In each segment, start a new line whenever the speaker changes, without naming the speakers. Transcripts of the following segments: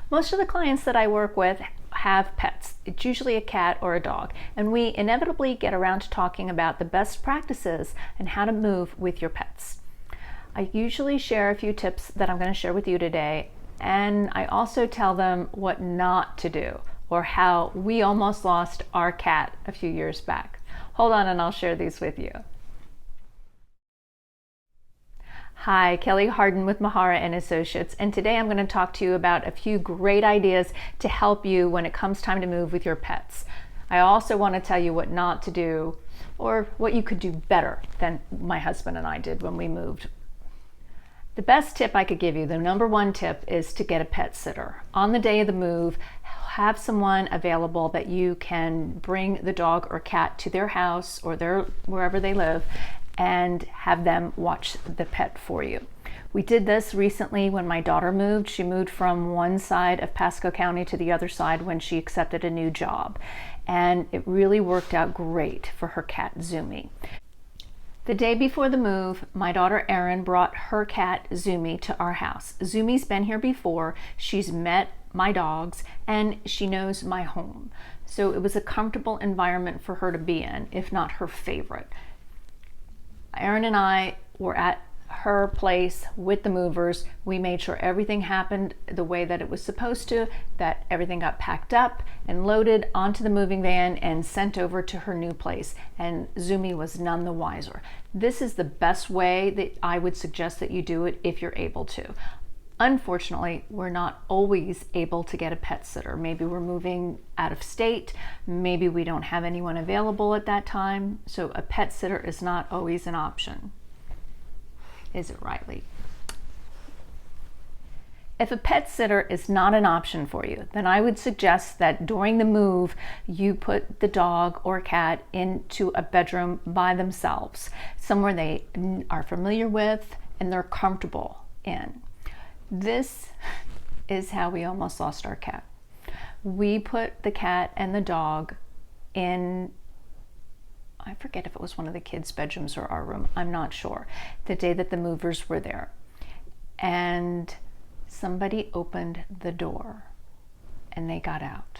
Most of the clients that I work with have pets. It's usually a cat or a dog, and we inevitably get around to talking about the best practices and how to move with your pets. I usually share a few tips that I'm going to share with you today, and I also tell them what not to do, or how we almost lost our cat a few years back. Hold on and I'll share these with you. Hi, Kelly Harden with Mihara Associates, and today I'm going to talk to you about a few great ideas to help you when it comes time to move with your pets. I also want to tell you what not to do, or what you could do better than my husband and I did when we moved. The best tip I could give you, the number one tip, is to get a pet sitter. On the day of the move, have someone available that you can bring the dog or cat to their house or wherever they live, and have them watch the pet for you. We did this recently when my daughter moved. She moved from one side of Pasco County to the other side when she accepted a new job, and it really worked out great for her cat Zumi. The day before the move, my daughter Erin brought her cat Zumi to our house. Zumi's been here before. She's met my dogs and she knows my home. So it was a comfortable environment for her to be in, if not her favorite. Erin and I were at her place with the movers. We made sure everything happened the way that it was supposed to, that everything got packed up and loaded onto the moving van and sent over to her new place. And Zumi was none the wiser. This is the best way that I would suggest that you do it if you're able to. Unfortunately, we're not always able to get a pet sitter. Maybe we're moving out of state. Maybe we don't have anyone available at that time. So a pet sitter is not always an option. Is it, Riley? If a pet sitter is not an option for you, then I would suggest that during the move, you put the dog or cat into a bedroom by themselves, somewhere they are familiar with and they're comfortable in. This is how we almost lost our cat. We put the cat and the dog in, I forget if it was one of the kids' bedrooms or our room, I'm not sure, the day that the movers were there. And somebody opened the door and they got out.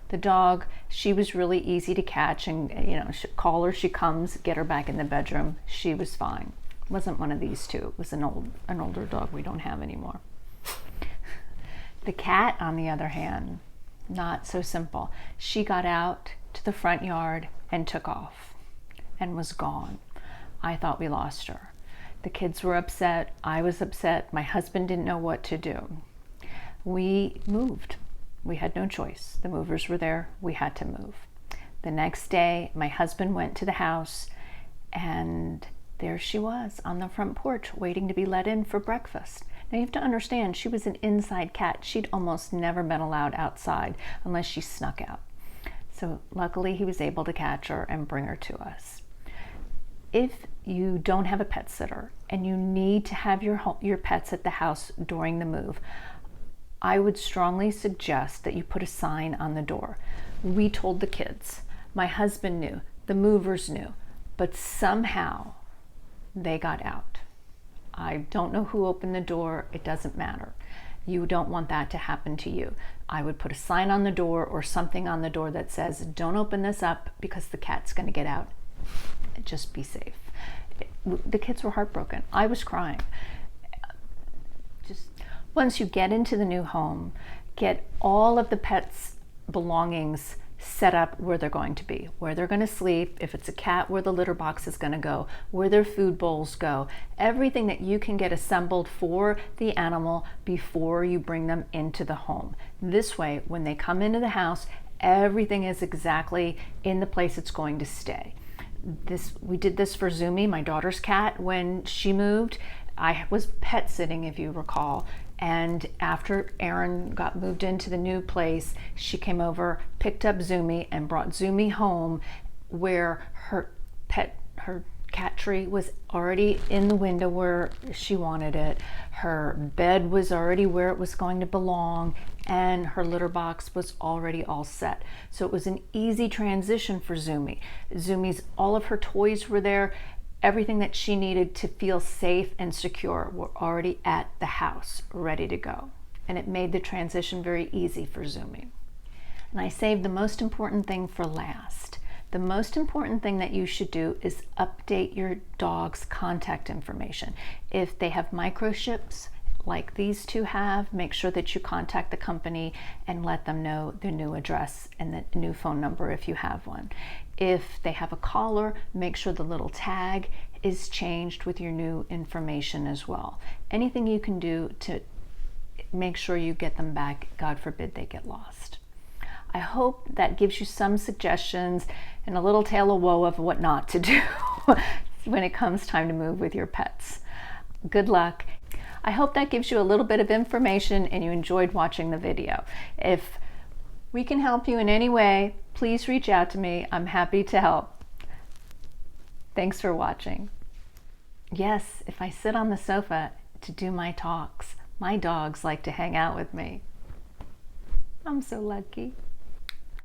The dog, she was really easy to catch, and call her, she comes, get her back in the bedroom. She was fine. It wasn't one of these two. It was an older dog we don't have anymore. The cat, on the other hand, not so simple. She got out to the front yard and took off and was gone. I thought we lost her. The kids were upset. I was upset. My husband didn't know what to do. We moved. We had no choice. The movers were there. We had to move. The next day, my husband went to the house, and there she was on the front porch waiting to be let in for breakfast. Now you have to understand, she was an inside cat. She'd almost never been allowed outside unless she snuck out. So luckily he was able to catch her and bring her to us. If you don't have a pet sitter and you need to have your pets at the house during the move, I would strongly suggest that you put a sign on the door. We told the kids, my husband knew, the movers knew, but somehow they got out. I don't know who opened the door. It doesn't matter. You don't want that to happen to you. I would put a sign on the door or something on the door that says, don't open this up because the cat's going to get out. Just be safe. The kids were heartbroken. I was crying. Just once you get into the new home, get all of the pets' belongings set up where they're going to be, where they're going to sleep. If it's a cat, where the litter box is going to go, where their food bowls go, everything that you can get assembled for the animal before you bring them into the home. This way, when they come into the house, everything is exactly in the place it's going to stay. We did this for Zumi, my daughter's cat, when she moved. I was pet sitting, if you recall, and after Erin got moved into the new place, she came over, picked up Zumi, and brought Zumi home, where her cat tree was already in the window where she wanted it. Her bed was already where it was going to belong, and her litter box was already all set. So it was an easy transition for Zumi. All of her toys were there. Everything that she needed to feel safe and secure were already at the house, ready to go. and it made the transition very easy for Zooming. And I saved the most important thing for last. The most important thing that you should do is update your dog's contact information. If they have microchips like these two have, make sure that you contact the company and let them know their new address and the new phone number if you have one. If they have a collar, make sure the little tag is changed with your new information as well. Anything you can do to make sure you get them back, God forbid they get lost. I hope that gives you some suggestions and a little tale of woe of what not to do when it comes time to move with your pets. Good luck. I hope that gives you a little bit of information and you enjoyed watching the video. If we can help you in any way, please reach out to me. I'm happy to help. Thanks for watching. Yes, if I sit on the sofa to do my talks, my dogs like to hang out with me. I'm so lucky.